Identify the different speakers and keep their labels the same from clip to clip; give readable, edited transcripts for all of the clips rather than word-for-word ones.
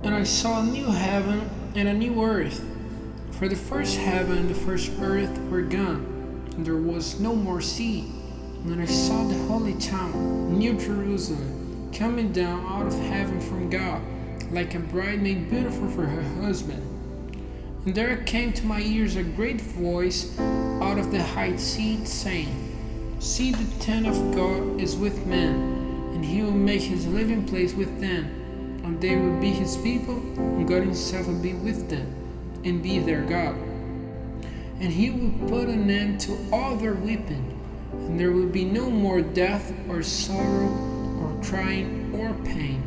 Speaker 1: And I saw a new heaven and a new earth. For the first heaven and the first earth were gone, and there was no more sea. And I saw the holy town, New Jerusalem, coming down out of heaven from God, like a bride made beautiful for her husband. And there came to my ears a great voice out of the high seat, saying, See, the tent of God is with men, and he will make his living place with them. And they will be his people, and God himself will be with them, and be their God. And he will put an end to all their weeping, and there will be no more death, or sorrow, or crying, or pain,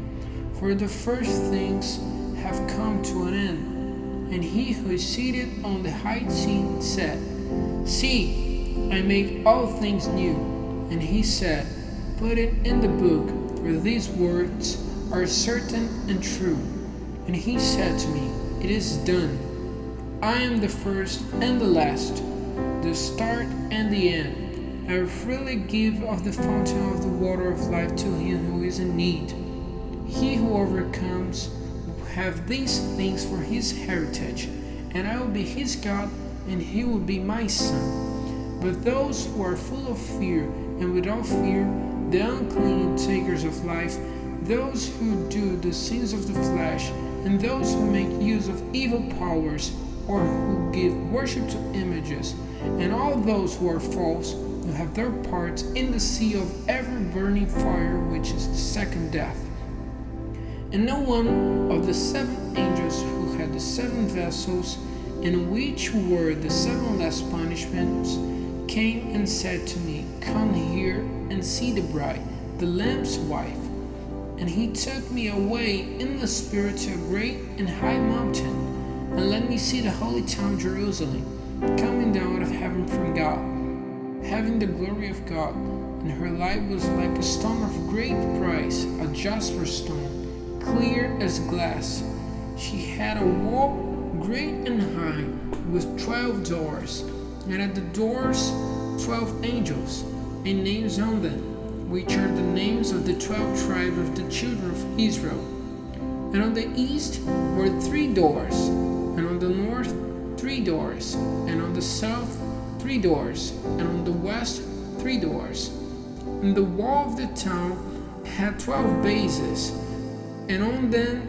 Speaker 1: for the first things have come to an end. And he who is seated on the high seat said, See, I make all things new. And he said, Put it in the book, for these words are certain and true. And he said to me, It is done. I am the first and the last, the start and the end. I will freely give of the fountain of the water of life to him who is in need. He who overcomes will have these things for his heritage, and I will be his God, and he will be my son. But those who are full of fear and without fear, the unclean takers of life, those who do the sins of the flesh, and those who make use of evil powers, or who give worship to images, and all those who are false, will have their parts in the sea of ever-burning fire, which is the second death. And no one of the seven angels who had the seven vessels, in which were the seven last punishments, came and said to me, Come here and see the bride, the Lamb's wife. And he took me away in the spirit to a great and high mountain, and let me see the holy town Jerusalem, coming down out of heaven from God, having the glory of God. And her light was like a stone of great price, a jasper stone, clear as glass. She had a wall great and high, with 12 doors, and at the doors 12 angels, and names on them, which are the names of the 12 tribes of the children of Israel. And on the east were 3 doors, and on the north 3 doors, and on the south 3 doors, and on the west 3 doors. And the wall of the town had 12 bases, and on them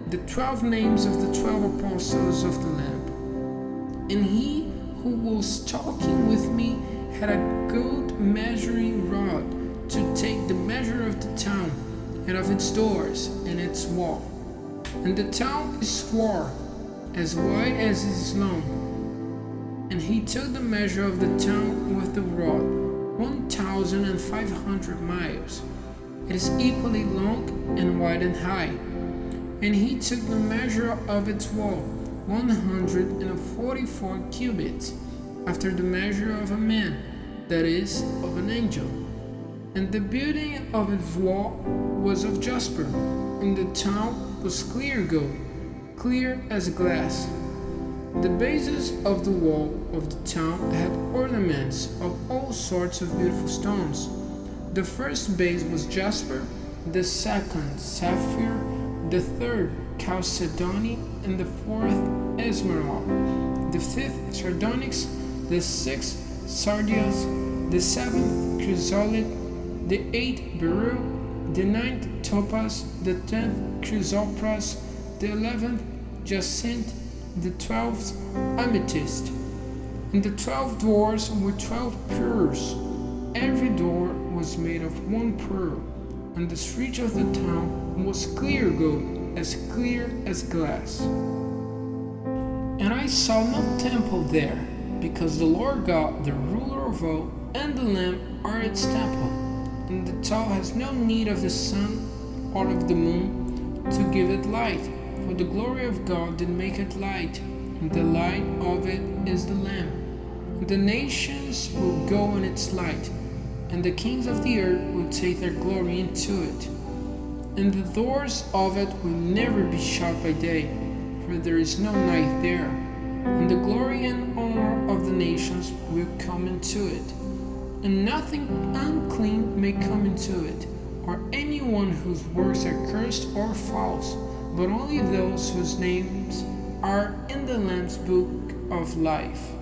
Speaker 1: the 12 names of the 12 apostles of the Lamb. And he who was talking with me had a gold measuring rod to take the measure of the town, and of its doors, and its wall. And the town is square, as wide as it is long. And he took the measure of the town with the rod, 1,500 miles. It is equally long and wide and high. And he took the measure of its wall, 144 cubits, after the measure of a man, that is, of an angel. And the building of its wall was of jasper, and the town was clear gold, clear as glass. The bases of the wall of the town had ornaments of all sorts of beautiful stones. The first base was jasper, the second sapphire, the third chalcedony, and the fourth emerald, the fifth sardonyx, the sixth sardius, the seventh chrysolite, the eighth beryl, the ninth topaz, the 10th chrysoprase, the 11th jacinth, the 12th amethyst. And the 12 doors were 12 pearls. Every door was made of one pearl, and the street of the town was clear gold, as clear as glass. And I saw no temple there, because the Lord God, the ruler of all, and the Lamb are its temple. And the town has no need of the sun or of the moon to give it light, for the glory of God did make it light, and the light of it is the Lamb. And the nations will go in its light, and the kings of the earth will take their glory into it. And the doors of it will never be shut by day, for there is no night there. And the glory and honor of the nations will come into it. And nothing unclean may come into it, or anyone whose works are cursed or false, but only those whose names are in the Lamb's book of life.